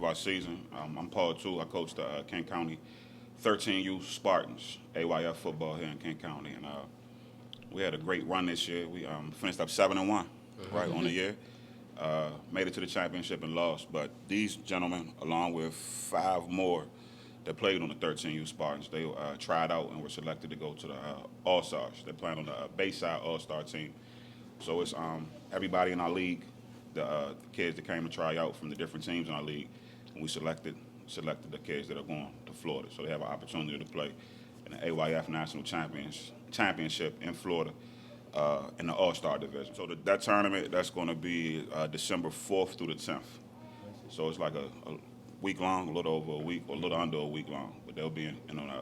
our season. I'm Paul Tue. I coach the Kent County 13U Spartans, AYF football here in Kent County, and we had a great run this year. We finished up 7-1, right on the year. Made it to the championship and lost, but these gentlemen, along with 5 more that played on the 13U Spartans, they tried out and were selected to go to the All-Stars. They're playing on the Bayside All-Star team. So it's everybody in our league, the kids that came to try out from the different teams in our league, and we selected the kids that are going to Florida. So they have an opportunity to play in the AYF National Championship in Florida in the All-Star division. So that tournament, that's going to be December 4th through the 10th. So it's like a week long, a little over a week, or a little under a week long. But they'll be in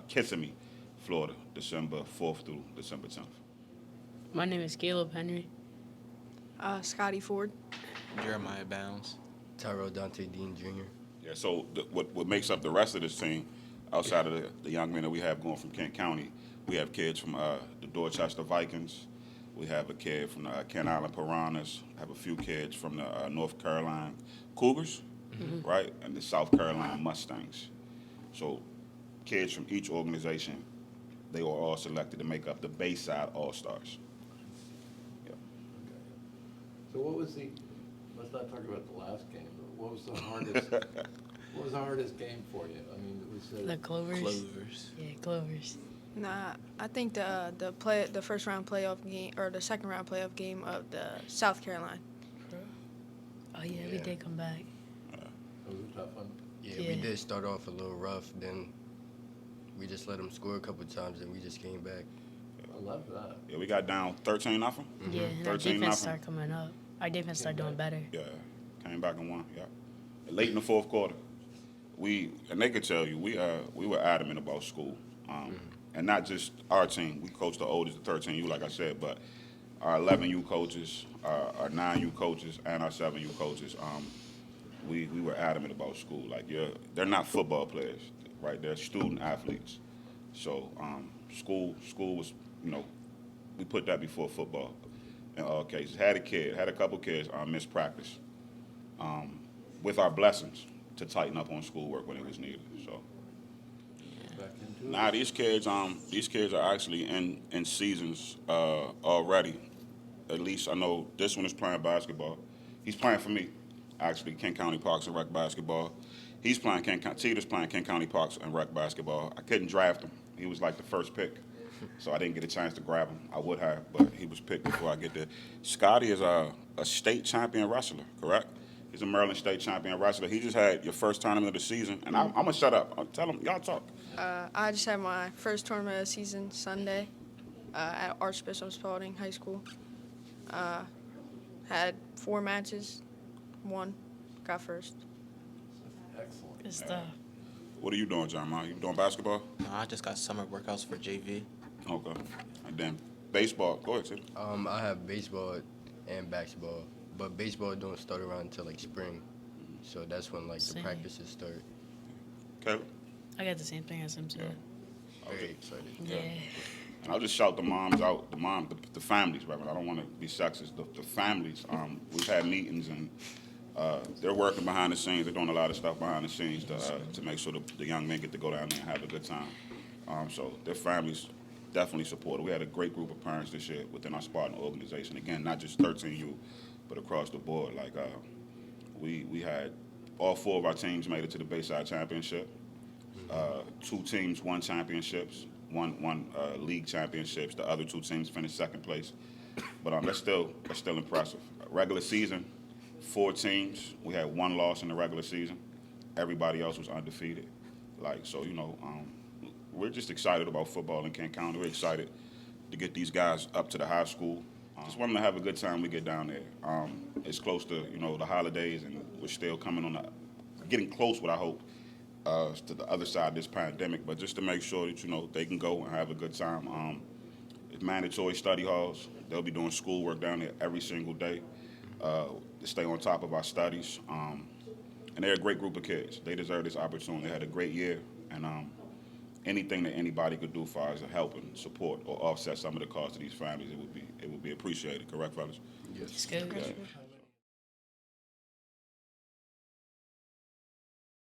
Kissimmee, Florida, December 4th through December 10th. My name is Caleb Henry. Scotty Ford. Jeremiah Bounds. Tyrell Dante Dean Jr. Yeah, so what makes up the rest of this team, outside of the young men that we have going from Kent County, we have kids from the Dorchester Vikings. We have a kid from the Kent Island Piranhas. I have a few kids from the North Carolina Cougars, right, and the South Carolina Mustangs. So kids from each organization, they were all selected to make up the Bayside All-Stars. Yeah. So what was let's not talk about the last game, but what was the hardest, what was the hardest game for you? I mean, The Clovers. Clovers. Yeah, Clovers. Nah, I think the first round playoff game or the second round playoff game of the South Carolina. Oh yeah, we did come back. It was a tough one. Yeah, Yeah. we did start off a little rough, then we just let them score a couple times, and we just came back. I love that. Yeah, we got down 13-0. Yeah, and our 13-0. defense started coming up. Our defense started doing better. Yeah, came back and won. Yeah, late in the fourth quarter, and they could tell you we were adamant about school, and not just our team. We coached the oldest, the 13U, like I said, but our 11U coaches, our 9U coaches, and our 7U coaches. We were adamant about school. Like they're not football players, right? They're student athletes. So school was, we put that before football. In all cases, had a couple kids miss practice, with our blessings to tighten up on schoolwork when it was needed. So, Back into it. now these kids are actually in seasons already. At least I know this one is playing basketball. He's playing for me, actually, Kent County Parks and Rec basketball. He's playing Tita's playing Kent County Parks and Rec basketball. I couldn't draft him. He was like the first pick. So I didn't get a chance to grab him. I would have, but he was picked before I get there. Scotty is a state champion wrestler, correct? He's a Maryland state champion wrestler. He just had your first tournament of the season, and I'm going to shut up. I'll tell him, y'all talk. I just had my first tournament of the season Sunday at Archbishop Spalding High School. Had 4 matches, won, got first. Excellent. Good stuff. What are you doing, John? You doing basketball? No, I just got summer workouts for JV. Okay. And then baseball. Go ahead, Tim. I have baseball and basketball, but baseball don't start around until like spring, so that's when like the Same. practices start. Okay. I got the same thing as him said. Very excited. Yeah. And I'll just shout the moms out, the families, Reverend. I don't want to be sexist. The families. We've had meetings, and they're working behind the scenes. They're doing a lot of stuff behind the scenes to make sure the young men get to go down there and have a good time. So their families definitely support it. We had a great group of parents this year within our Spartan organization. Again, not just 13U, but across the board. Like we had all 4 of our teams made it to the Bayside Championship. 2 teams won championships. One league championships. The other 2 teams finished second place. But that's still impressive. Regular season, 4 teams. We had 1 loss in the regular season. Everybody else was undefeated. We're just excited about football in Kent County. We're excited to get these guys up to the high school. Just want them to have a good time when we get down there. It's close to the holidays, and we're still getting close, what I hope, to the other side of this pandemic. But just to make sure that they can go and have a good time. It's mandatory study halls. They'll be doing schoolwork down there every single day to stay on top of our studies. And they're a great group of kids. They deserve this opportunity. They had a great year, and anything that anybody could do for us to help and support or offset some of the costs of these families, it would be appreciated. Correct, fellas? Yes. It's good. Yeah.